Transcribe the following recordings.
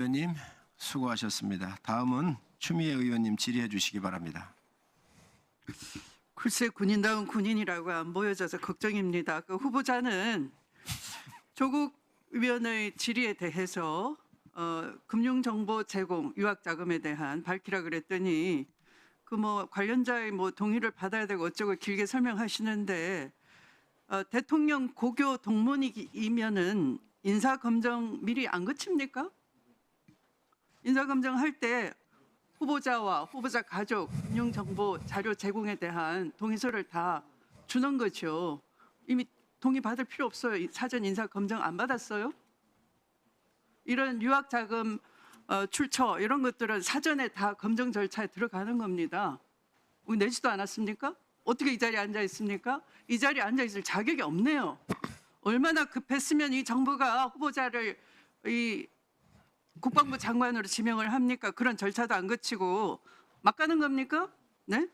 의원님 수고하셨습니다. 다음은 추미애 의원님 질의해 주시기 바랍니다. 글쎄 군인다운 군인이라고 안 보여져서 걱정입니다. 그 후보자는 조국 의원의 질의에 대해서 금융정보 제공, 유학자금에 대한 밝히라 그랬더니 그 뭐 관련자의 뭐 동의를 받아야 되고 어쩌고 길게 설명하시는데 대통령 고교 동문이면은 인사검증 미리 안 거칩니까? 인사검증할 때 후보자와 후보자 가족 금융정보 자료 제공에 대한 동의서를 다 주는 거죠. 이미 동의 받을 필요 없어요. 사전 인사 검증 안 받았어요? 이런 유학 자금 출처 이런 것들은 사전에 다 검증 절차에 들어가는 겁니다. 우리 내지도 않았습니까? 어떻게 이 자리에 앉아 있습니까? 이 자리에 앉아 있을 자격이 없네요. 얼마나 급했으면 이 정부가 후보자를 이 국방부 장관으로 지명을 합니까? 그런 절차도 안 거치고 막 가는 겁니까? 네?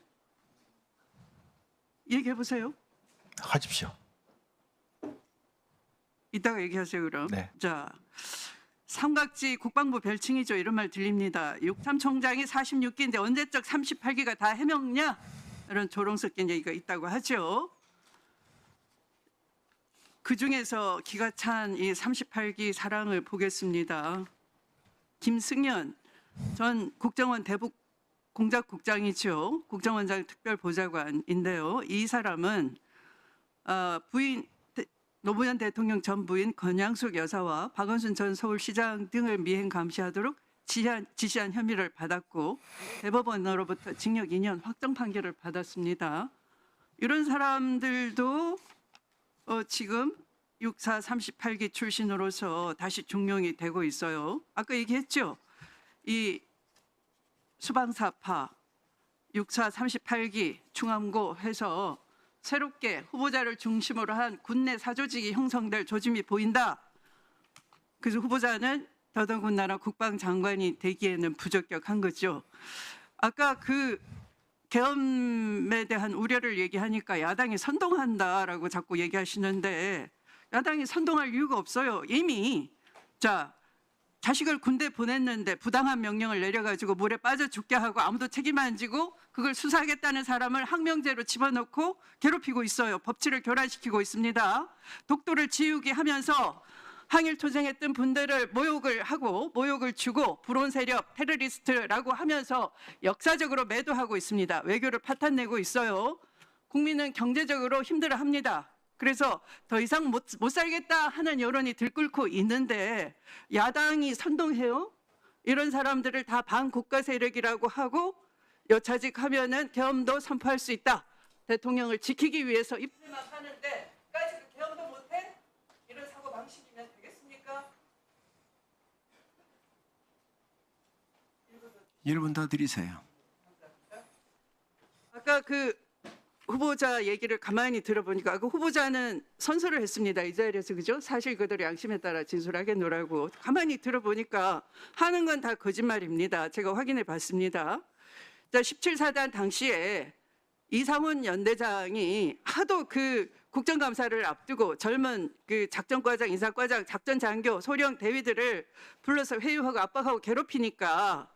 얘기해 보세요. 하십시오. 이따가 얘기하세요 그럼. 네. 자, 삼각지 국방부 별칭이죠. 이런 말 들립니다. 육참 총장이 46기인데 언제적 38기가 다 해명냐? 이런 조롱스럽게 얘기가 있다고 하죠. 그 중에서 기가 찬 이 38기 사랑을 보겠습니다. 김승연 전 국정원 대북 공작국장이죠. 국정원장 특별보좌관인데요. 이 사람은 부인 노무현 대통령 전 부인 권양숙 여사와 박원순 전 서울시장 등을 미행 감시하도록 지시한 혐의를 받았고 대법원으로부터 징역 2년 확정 판결을 받았습니다. 이런 사람들도 지금 64 38기 출신으로서 다시 중용이 되고 있어요. 아까 얘기했죠. 이 수방사파 64 38기 충암고 해서 새롭게 후보자를 중심으로 한 군내 사조직이 형성될 조짐이 보인다. 그래서 후보자는 더더군다나 국방장관이 되기에는 부적격한 거죠. 아까 그 계엄에 대한 우려를 얘기하니까 야당이 선동한다라고 자꾸 얘기하시는데 야당이 선동할 이유가 없어요. 이미 자식을 군대 보냈는데 부당한 명령을 내려가지고 물에 빠져 죽게 하고 아무도 책임 안 지고 그걸 수사하겠다는 사람을 항명죄로 집어넣고 괴롭히고 있어요. 법치를 교란시키고 있습니다. 독도를 지우게 하면서 항일 투쟁했던 분들을 모욕을 주고 불온 세력 테러리스트라고 하면서 역사적으로 매도하고 있습니다. 외교를 파탄내고 있어요. 국민은 경제적으로 힘들어합니다. 그래서 더 이상 못 살겠다 하는 여론이 들끓고 있는데 야당이 선동해요. 이런 사람들을 다 반국가 세력이라고 하고 여차직하면은 계엄도 선포할 수 있다. 대통령을 지키기 위해서 입술만 하는데 까지 계엄도 못해? 이런 사고 방식이면 되겠습니까? 1분 더 드리세요. 아까 그 후보자 얘기를 가만히 들어보니까 그 후보자는 선서를 했습니다. 이 자리에서 그죠? 사실 그대로 양심에 따라 진술하게 놓으라고. 가만히 들어보니까 하는 건 다 거짓말입니다. 제가 확인해 봤습니다. 17사단 당시에 이상훈 연대장이 하도 그 국정감사를 앞두고 젊은 그 작전과장, 인사과장, 작전장교, 소령 대위들을 불러서 회유하고 압박하고 괴롭히니까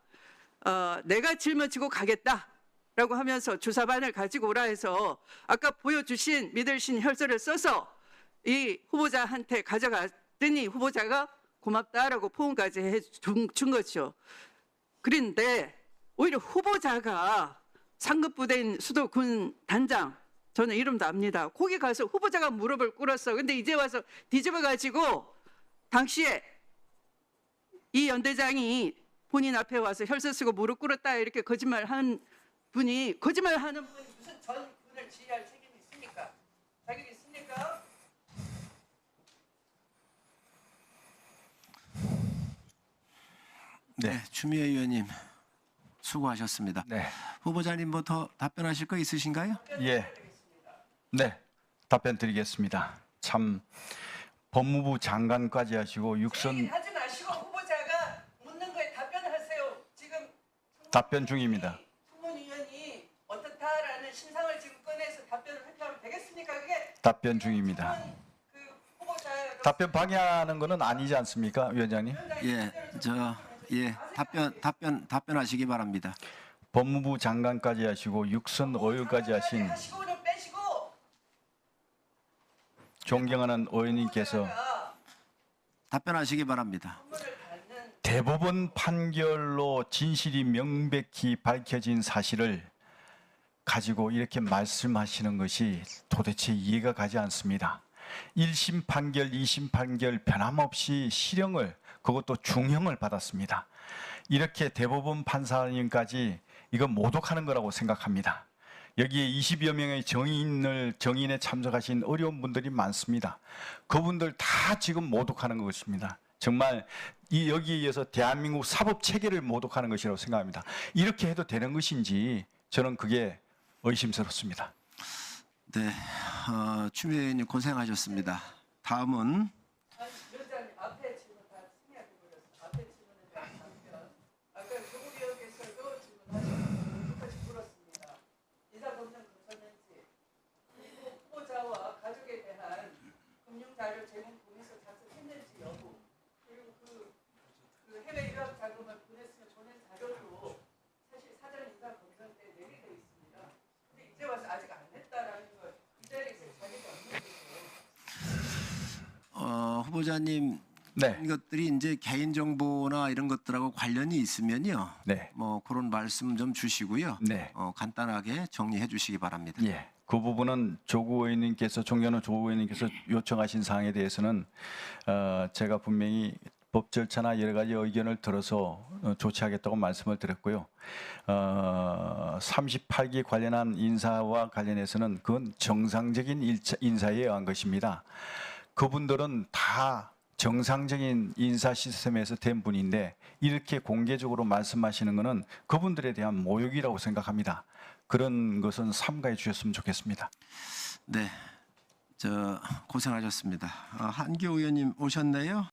내가 짊어지고 가겠다. 라고 하면서 주사반을 가지고 오라 해서 아까 보여주신 믿으신 혈서를 써서 이 후보자한테 가져갔더니 후보자가 고맙다라고 포옹까지 해준 거죠. 그런데 오히려 후보자가 상급부대인 수도군 단장, 저는 이름도 압니다. 거기 가서 후보자가 무릎을 꿇었어. 근데 이제 와서 뒤집어가지고 당시에 이 연대장이 본인 앞에 와서 혈서 쓰고 무릎 꿇었다 이렇게 거짓말하는 분이 무슨 전 군을 지휘할 책임이 있습니까? 자격이 있습니까? 네, 추미애 의원님 수고하셨습니다. 네. 후보자님 뭐 더 답변하실 거 있으신가요? 예. 네. 답변 드리겠습니다. 참 법무부 장관까지 하시고 육선 하지 마시고 후보자가 묻는 거에 답변을 하세요. 지금 답변 중입니다. 청문위원이 어떻다라는 신상을 지금 꺼내서 답변을 발표하면 되겠습니까? 그게 답변 중입니다. 그 후보자가 답변 방해하는 것은 아니지 않습니까, 위원장님? 예, 예, 답변하시기 바랍니다. 법무부 장관까지 하시고 육선 의원까지 하신 하시고는 빼시고 존경하는 의원님께서 답변하시기 바랍니다. 대법원 판결로 진실이 명백히 밝혀진 사실을 가지고 이렇게 말씀하시는 것이 도대체 이해가 가지 않습니다. 1심 판결, 2심 판결 변함없이 실형을, 그것도 중형을 받았습니다. 이렇게 대법원 판사님까지 이거 모독하는 거라고 생각합니다. 여기에 20여 명의 정인에 참석하신 어려운 분들이 많습니다. 그분들 다 지금 모독하는 것입니다. 정말 여기에 의해서 대한민국 사법 체계를 모독하는 것이라고 생각합니다. 이렇게 해도 되는 것인지 저는 그게 의심스럽습니다. 네, 추미애 의원님 고생하셨습니다. 다음은 위원장님 앞에 질문 다 승리하게 버렸어. 앞에 질문은 다 답변. 아까 조국 의원께서도 질문하셨고 똑같이 물었습니다. 인사검증 거쳤는지, 그리고 후보자와 가족에 대한 금융자료 제공 동의서 작성했는지 여부, 그리고 그 해외 유학 자금을 보냈으면 보낸 자료도 사실 사전 인사검증 때 내게 돼 있습니다. 근데 이제 와서 아직 안 냈다라는 걸 이 자리에서 자리가 없는 거죠. 후보자님 네, 이것들이 이제 개인 정보나 이런 것들하고 관련이 있으면요. 네, 뭐 그런 말씀 좀 주시고요. 네. 간단하게 정리해 주시기 바랍니다. 예, 그 부분은 조국 의원님께서, 존경하는 조국 의원님께서 요청하신 사항에 대해서는 제가 분명히 법 절차나 여러 가지 의견을 들어서 조치하겠다고 말씀을 드렸고요. 38기 관련한 인사와 관련해서는 그건 정상적인 인사에 의한 것입니다. 그분들은 다 정상적인 인사 시스템에서 된 분인데 이렇게 공개적으로 말씀하시는 것은 그분들에 대한 모욕이라고 생각합니다. 그런 것은 삼가해 주셨으면 좋겠습니다. 네, 고생하셨습니다. 한교 의원님 오셨네요.